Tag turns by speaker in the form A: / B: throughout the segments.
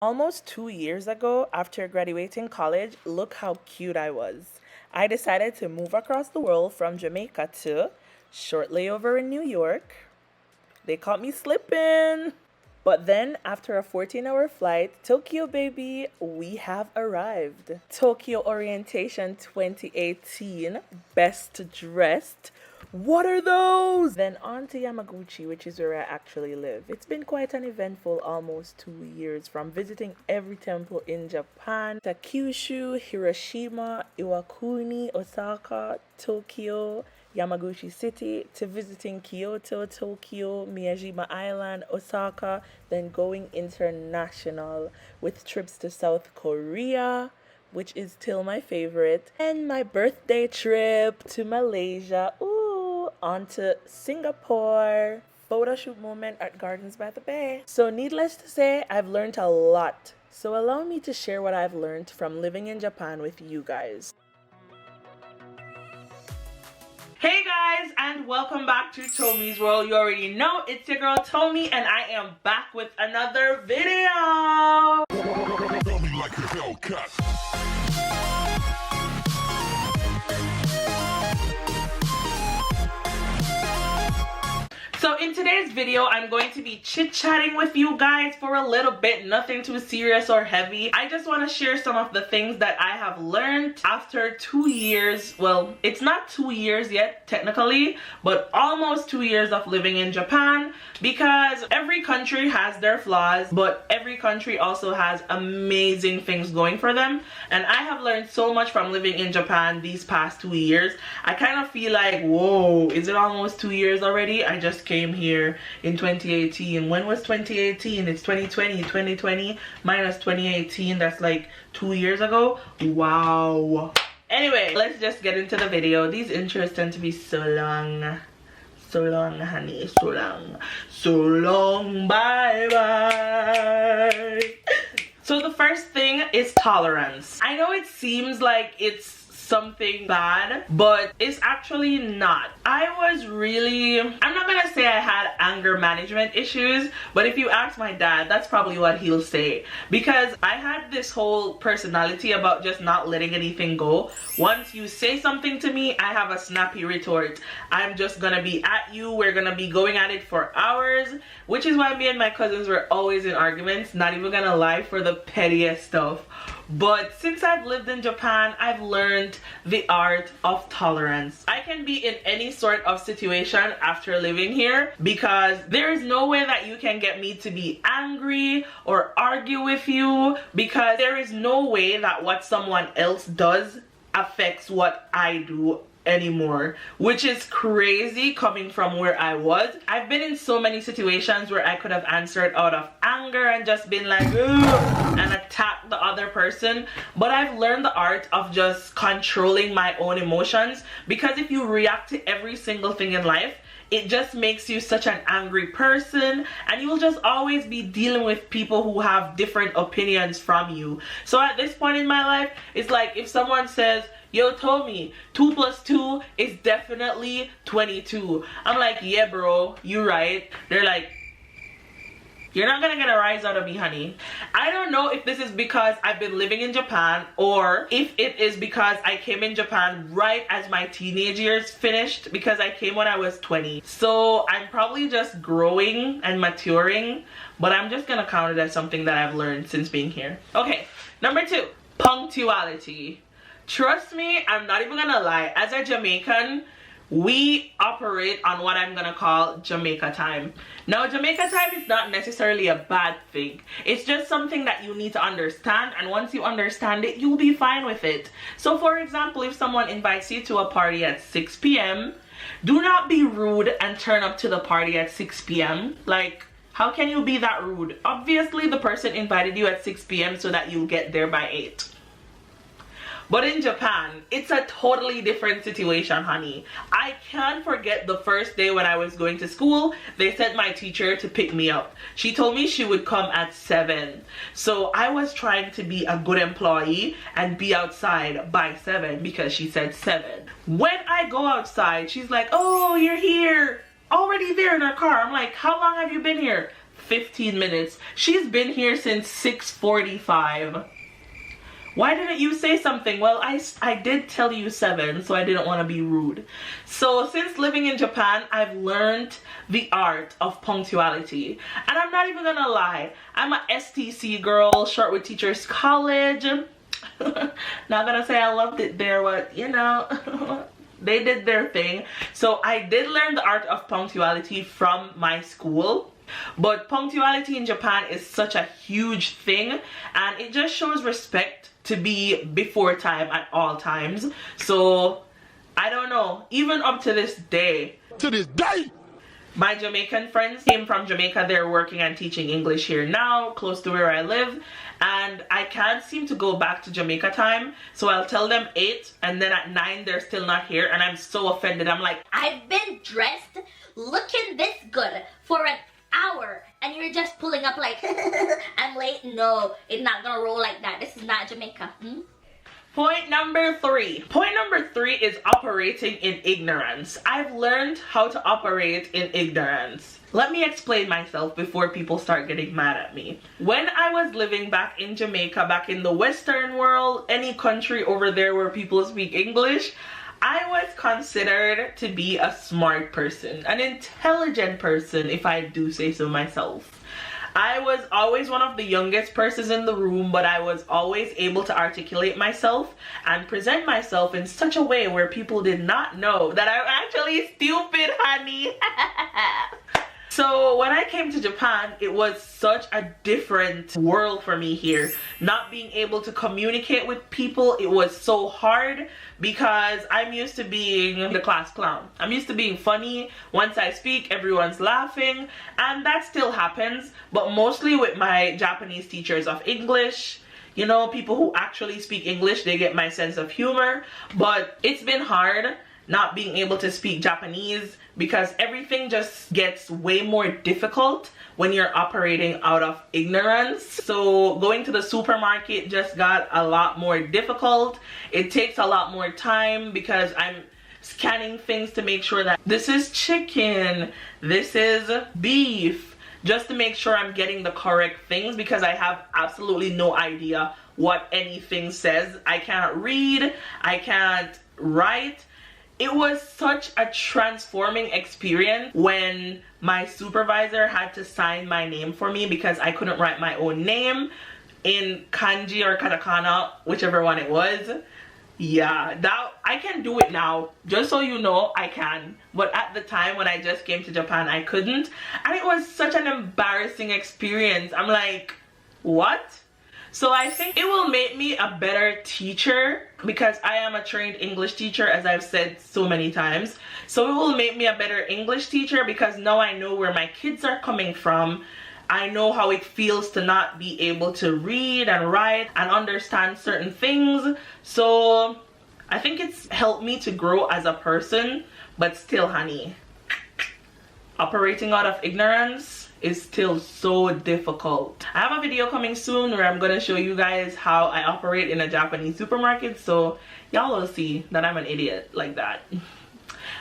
A: Almost 2 years ago, after graduating college, look how cute I was. I decided to move across the world from Jamaica to short layover in New York. They caught me slipping. But then, after a 14-hour flight, Tokyo baby, we have arrived. Tokyo Orientation 2018, best dressed. What are those? Then on to Yamaguchi, which is where I actually live. It's been quite an eventful almost 2 years, from visiting every temple in Japan to Kyushu, Hiroshima, Iwakuni, Osaka, Tokyo, Yamaguchi City, to visiting Kyoto, Tokyo, Miyajima Island, Osaka, then going international with trips to South Korea, which is still my favorite, and my birthday trip to Malaysia, on to Singapore, photo shoot moment at Gardens by the Bay. So needless to say, I've learned a lot. So allow me to share what I've learned from living in Japan with you guys. Hey guys, and welcome back to Tomi's World. You already know it's your girl Tomi, and I am back with another video. Like a Hellcat. So in today's video, I'm going to be chit-chatting with you guys for a little bit, nothing too serious or heavy. I just want to share some of the things that I have learned after 2 years. Well, it's not 2 years yet, technically, but almost 2 years of living in Japan, because every country has their flaws, but every country also has amazing things going for them. And I have learned so much from living in Japan these past 2 years. I kind of feel like, whoa, is it almost 2 years already? I just came here in 2018. When was 2018? It's 2020. 2020 minus 2018, that's like 2 years ago. Wow. Anyway, let's just get into the video. These intros tend to be so long. So long, honey. So long. So long. Bye bye. So the first thing is tolerance. I know it seems like it's something bad, but it's actually not. I'm not gonna say I had anger management issues, but if you ask my dad, that's probably what he'll say, because I had this whole personality about just not letting anything go. Once you say something to me, I have a snappy retort. I'm just gonna be at you. We're gonna be going at it for hours, which is why me and my cousins were always in arguments, not even gonna lie, for the pettiest stuff. But since I've lived in Japan, I've learned the art of tolerance. I can be in any sort of situation after living here, because there is no way that you can get me to be angry or argue with you, because there is no way that what someone else does affects what I do anymore, which is crazy coming from where I was. I've been in so many situations where I could have answered out of anger and just been like, ugh, and attacked the other person, but I've learned the art of just controlling my own emotions, because if you react to every single thing in life, it just makes you such an angry person, and you will just always be dealing with people who have different opinions from you. So at this point in my life, it's like if someone says, yo Tomi, 2 plus 2 is definitely 22. I'm like, yeah bro, you right. They're like, you're not gonna get a rise out of me, honey. I don't know if this is because I've been living in Japan, or if it is because I came in Japan right as my teenage years finished, because I came when I was 20. So I'm probably just growing and maturing, but I'm just gonna count it as something that I've learned since being here. Okay, number 2, punctuality. Trust me, I'm not even gonna lie, as a Jamaican, we operate on what I'm gonna call Jamaica time. Now, Jamaica time is not necessarily a bad thing. It's just something that you need to understand, and once you understand it, you'll be fine with it. So for example, if someone invites you to a party at 6 p.m, do not be rude and turn up to the party at 6 p.m. Like, how can you be that rude? Obviously, the person invited you at 6 p.m. so that you'll get there by 8. But in Japan, it's a totally different situation, honey. I can't forget the first day when I was going to school. They sent my teacher to pick me up. She told me she would come at 7. So I was trying to be a good employee and be outside by 7 because she said 7. When I go outside, she's like, oh, you're here. Already there in her car. I'm like, how long have you been here? 15 minutes. She's been here since 6:45. Why didn't you say something? Well, I did tell you 7, so I didn't want to be rude. So since living in Japan, I've learned the art of punctuality. And I'm not even gonna lie, I'm a STC girl, short with teachers college. Not gonna say I loved it there, but you know, they did their thing. So I did learn the art of punctuality from my school. But punctuality in Japan is such a huge thing, and it just shows respect to be before time at all times. So I don't know, even up to this day, my Jamaican friends came from Jamaica. They're working and teaching English here now, close to where I live, and I can't seem to go back to Jamaica time. So I'll tell them 8, and then at 9 they're still not here, and I'm so offended. I'm like,
B: I've been dressed looking this good for an hour and you're just pulling up like I'm late. No, it's not gonna roll like that. This is not Jamaica.
A: Point number 3. Point number 3 is operating in ignorance. I've learned how to operate in ignorance. Let me explain myself before people start getting mad at me. When I was living back in Jamaica, back in the Western world, any country over there where people speak English, I was considered to be a smart person, an intelligent person, if I do say so myself. I was always one of the youngest persons in the room, but I was always able to articulate myself and present myself in such a way where people did not know that I'm actually stupid, honey. So when I came to Japan, it was such a different world for me here. Not being able to communicate with people, it was so hard because I'm used to being the class clown. I'm used to being funny. Once I speak, everyone's laughing, and that still happens, but mostly with my Japanese teachers of English. You know, people who actually speak English, they get my sense of humor, but it's been hard not being able to speak Japanese because everything just gets way more difficult when you're operating out of ignorance. So going to the supermarket just got a lot more difficult. It takes a lot more time because I'm scanning things to make sure that this is chicken, this is beef, just to make sure I'm getting the correct things because I have absolutely no idea what anything says. I can't read, I can't write. It was such a transforming experience when my supervisor had to sign my name for me because I couldn't write my own name in kanji or katakana, whichever one it was. Yeah, that I can do it now. Just so you know, I can. But at the time when I just came to Japan, I couldn't. And it was such an embarrassing experience. I'm like, what? So I think it will make me a better teacher because I am a trained English teacher, as I've said so many times. So it will make me a better English teacher because now I know where my kids are coming from. I know how it feels to not be able to read and write and understand certain things. So I think it's helped me to grow as a person, but still, honey, operating out of ignorance is still so difficult. I have a video coming soon where I'm gonna show you guys how I operate in a Japanese supermarket, so y'all will see that I'm an idiot like that.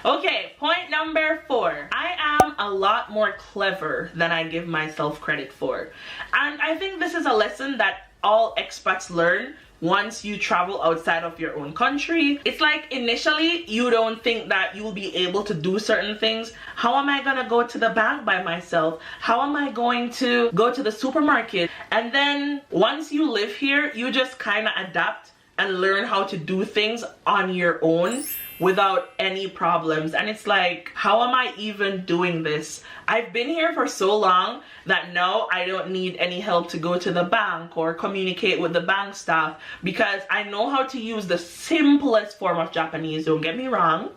A: Okay, point number 4. I am a lot more clever than I give myself credit for. And I think this is a lesson that all expats learn once you travel outside of your own country. It's like initially you don't think that you'll be able to do certain things. How am I gonna go to the bank by myself? How am I going to go to the supermarket? And then once you live here, you just kind of adapt and learn how to do things on your own without any problems. And it's like, how am I even doing this? I've been here for so long that now I don't need any help to go to the bank or communicate with the bank staff because I know how to use the simplest form of Japanese, don't get me wrong.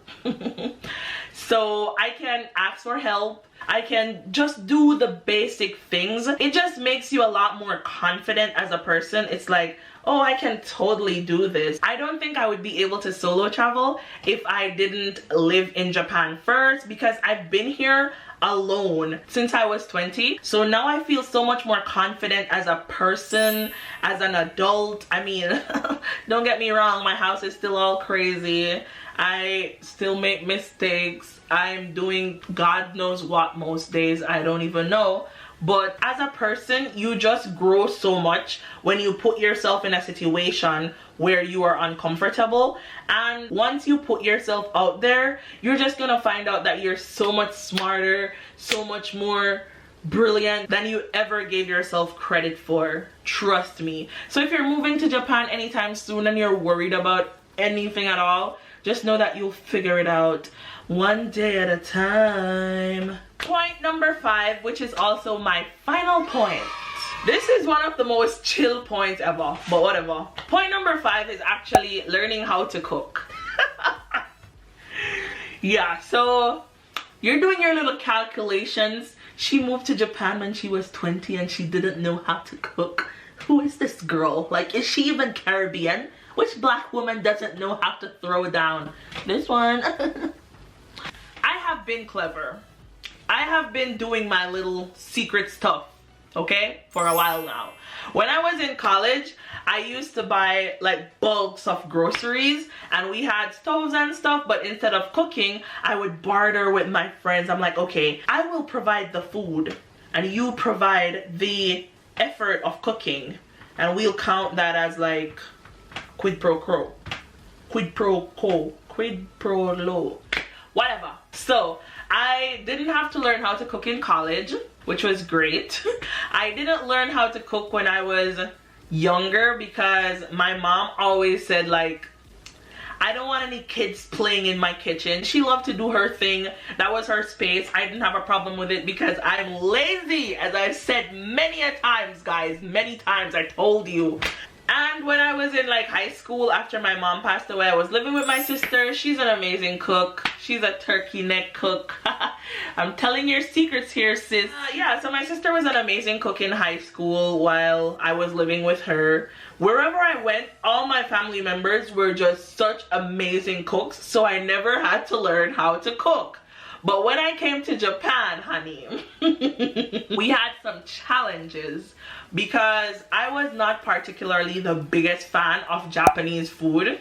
A: So I can ask for help. I can just do the basic things. It just makes you a lot more confident as a person. It's like, oh, I can totally do this. I don't think I would be able to solo travel if I didn't live in Japan first because I've been here alone since I was 20. So now I feel so much more confident as a person, as an adult. I mean, don't get me wrong, my house is still all crazy. I still make mistakes. I'm doing God knows what most days. I don't even know. but as a person, you just grow so much when you put yourself in a situation where you are uncomfortable. And once you put yourself out there, you're just gonna find out that you're so much smarter, so much more brilliant than you ever gave yourself credit for. Trust me. So if you're moving to Japan anytime soon and you're worried about anything at all, just know that you'll figure it out one day at a time. Point number 5, which is also my final point. This is one of the most chill points ever, but whatever. Point number 5 is actually learning how to cook. Yeah, so you're doing your little calculations. She moved to Japan when she was 20 and she didn't know how to cook. Who is this girl? Like, is she even Caribbean? Which black woman doesn't know how to throw down? This one. I have been clever. I have been doing my little secret stuff, okay, for a while now. When I was in college, I used to buy like bulks of groceries and we had stoves and stuff, but instead of cooking, I would barter with my friends. I'm like, okay, I will provide the food and you provide the effort of cooking, and we'll count that as like quid pro quo, quid pro quo, quid pro lo, whatever. So I didn't have to learn how to cook in college, which was great. I didn't learn how to cook when I was younger because my mom always said, like, I don't want any kids playing in my kitchen. She loved to do her thing. That was her space. I didn't have a problem with it because I'm lazy, as I've said many a times, guys. Many times, I told you. And when I was in like high school, after my mom passed away, I was living with my sister. She's an amazing cook. She's a turkey neck cook. I'm telling your secrets here, sis. Yeah, so my sister was an amazing cook in high school while I was living with her. Wherever I went, all my family members were just such amazing cooks, so I never had to learn how to cook. But when I came to Japan, honey, we had some challenges because I was not particularly the biggest fan of Japanese food.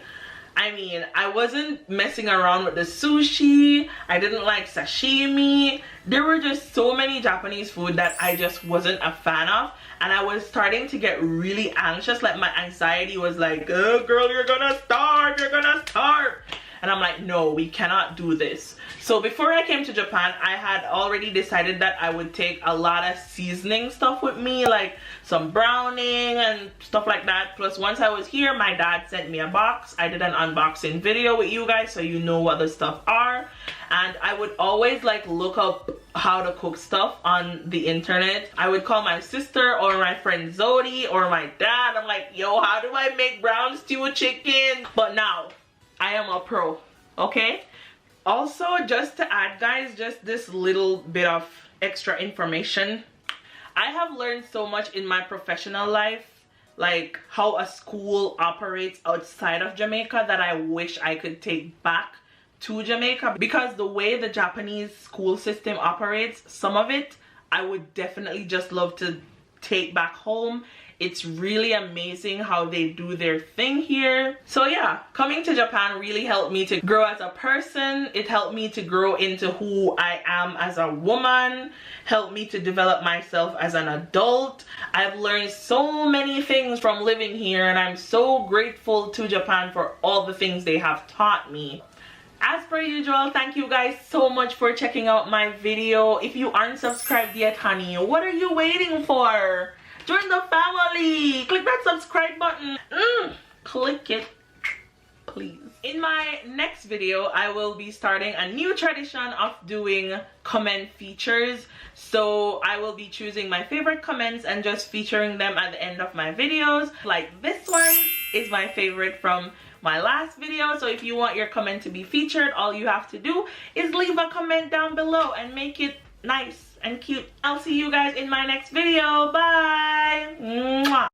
A: I mean, I wasn't messing around with the sushi. I didn't like sashimi. There were just so many Japanese food that I just wasn't a fan of. And I was starting to get really anxious. Like, my anxiety was like, oh girl, you're gonna starve, you're gonna starve. And I'm like, no, we cannot do this. So before I came to Japan, I had already decided that I would take a lot of seasoning stuff with me, like some browning and stuff like that. Plus, once I was here, my dad sent me a box. I did an unboxing video with you guys so you know what the stuff are. And I would always like look up how to cook stuff on the internet. I would call my sister or my friend Zodi or my dad. I'm like, yo, how do I make brown stew chicken? But now, I am a pro, okay? Also, just to add, guys, just this little bit of extra information. I have learned so much in my professional life, like how a school operates outside of Jamaica, that I wish I could take back to Jamaica. Because the way the Japanese school system operates, some of it, I would definitely just love to take back home. It's really amazing how they do their thing here. So yeah, coming to Japan really helped me to grow as a person. It helped me to grow into who I am as a woman, helped me to develop myself as an adult. I've learned so many things from living here, and I'm so grateful to Japan for all the things they have taught me. As per usual, thank you guys so much for checking out my video. If you aren't subscribed yet, honey, what are you waiting for? Join the family. Click that subscribe button. Click it, please. In my next video, I will be starting a new tradition of doing comment features. So I will be choosing my favorite comments and just featuring them at the end of my videos. Like this one is my favorite from my last video. So if you want your comment to be featured, all you have to do is leave a comment down below and make it nice and cute. I'll see you guys in my next video. Bye. Mwah.